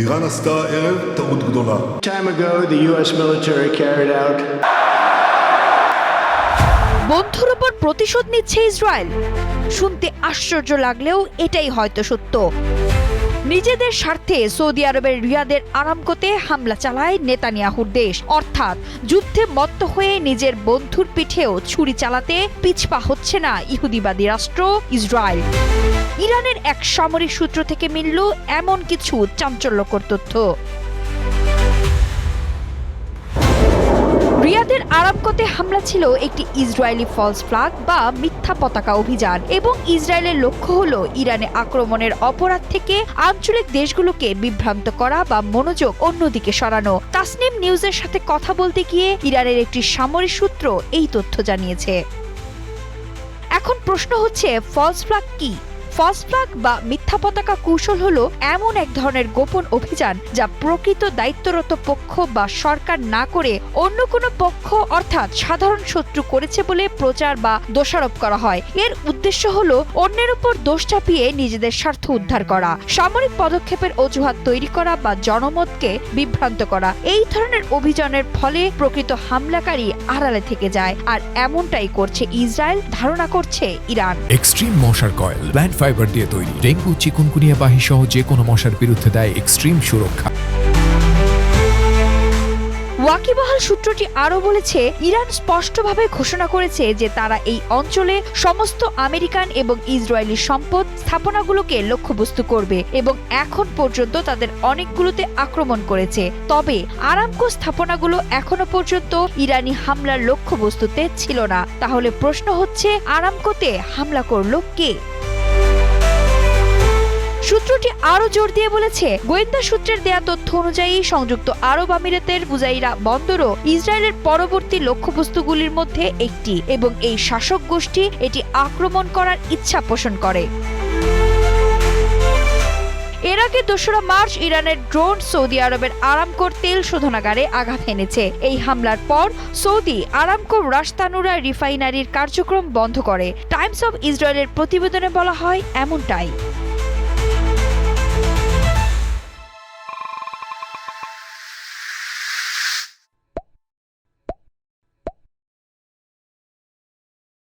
איראן עשתה הערב טעות גדולה. Time ago, the U.S. military carried out বন্ধুর উপর প্রতিশোধ নিচ্ছে ইসরায়েল। শুনতে আশ্চর্য লাগলেও এটাই হয়তো সত্য। নিজেদের স্বার্থে সৌদি আরবের রিয়াদের আরামকোতে হামলা চালায় নেতানিয়াহুর দেশ, অর্থাৎ যুদ্ধে মত্ত হয়ে নিজের বন্ধুর পিঠেও ছুরি চালাতে পিছপা হচ্ছে না ইহুদিবাদী রাষ্ট্র ইসরায়েল। ইরানের এক সামরিক সূত্র থেকে মিলল এমন কিছু চাঞ্চল্যকর তথ্য। রিয়াদের আরামকোতে হামলা ছিল একটি ইসরায়েলি ফলস ফ্ল্যাগ বা মিথ্যা পতাকা অভিযান, এবং ইসরায়েলের লক্ষ্য হলো ইরানে আক্রমণের অপরাধ থেকে আঞ্চলিক দেশগুলোকে বিভ্রান্ত করা বা মনোযোগ অন্যদিকে সরানো। তাসনিম নিউজের সাথে কথা বলতে গিয়ে ইরানের একটি সামরিক সূত্র এই তথ্য জানিয়েছে। এখন প্রশ্ন হচ্ছে, ফলস ফ্ল্যাগ কি? ফলস ফ্ল্যাগ বা মিথ্যা পতাকা কৌশল হলো এমন এক ধরনের গোপন অভিযান যা প্রকৃত দায়িত্বরত পক্ষ বা সরকার না করে অন্য কোনো পক্ষ অর্থাৎ সাধারণ শত্রু করেছে বলে প্রচার বা দোষারোপ করা হয়। এর উদ্দেশ্য হলো অন্যের উপর দোষ চাপিয়ে নিজেদের স্বার্থ উদ্ধার করা, সামরিক পদক্ষেপের অজুহাত তৈরি করা বা জনমতকে বিভ্রান্ত করা। এই ধরনের অভিযানের ফলে প্রকৃত হামলাকারী আড়ালে থেকে যায়, আর এমনটাই করছে ইসরায়েল, ধারণা করছে ইরান। এক্সট্রিম মশার কয়েল প্ল্যান্ট ফাইবার দিয়ে তৈরি, ডেঙ্গু, চিকুনগুনিয়া বাহি সহ যে কোনো মশার বিরুদ্ধে দেয় এক্সট্রিম সুরক্ষা। ওয়াকিবহাল সূত্রটি আরও বলেছে, ইরান স্পষ্টভাবে ঘোষণা করেছে যে তারা এই অঞ্চলে সমস্ত আমেরিকান এবং ইসরায়েলি সম্পদ স্থাপনাগুলোকে লক্ষ্যবস্তু করবে, এবং এখন পর্যন্ত তাদের অনেকগুলোতে আক্রমণ করেছে। তবে আরামকো স্থাপনাগুলো এখনো পর্যন্ত ইরানি হামলার লক্ষ্যবস্তুতে ছিল না। তাহলে প্রশ্ন হচ্ছে, আরামকোতে হামলা করল কে? সূত্রটি আরো জোর দিয়ে বলেছে, গোয়েন্দা সূত্রের দেয়া তথ্য অনুযায়ী সংযুক্ত আরব আমিরাতের ফুজাইরা বন্দরও ইসরায়েলের পরবর্তী লক্ষ্যবস্তুগুলির মধ্যে একটি, এবং এই শাসক গোষ্ঠী এটি আক্রমণ করার ইচ্ছা পোষণ করে। এর আগে 2রা মার্চ ইরানের ড্রোন সৌদি আরবের আরামকোর তেল শোধনাগারে আঘাত এনেছে। এই হামলার পর সৌদি আরামকোর রাশতানুরা রিফাইনারির কার্যক্রম বন্ধ করে। টাইমস অব ইসরায়েলের প্রতিবেদনে বলা হয় এমনটাই।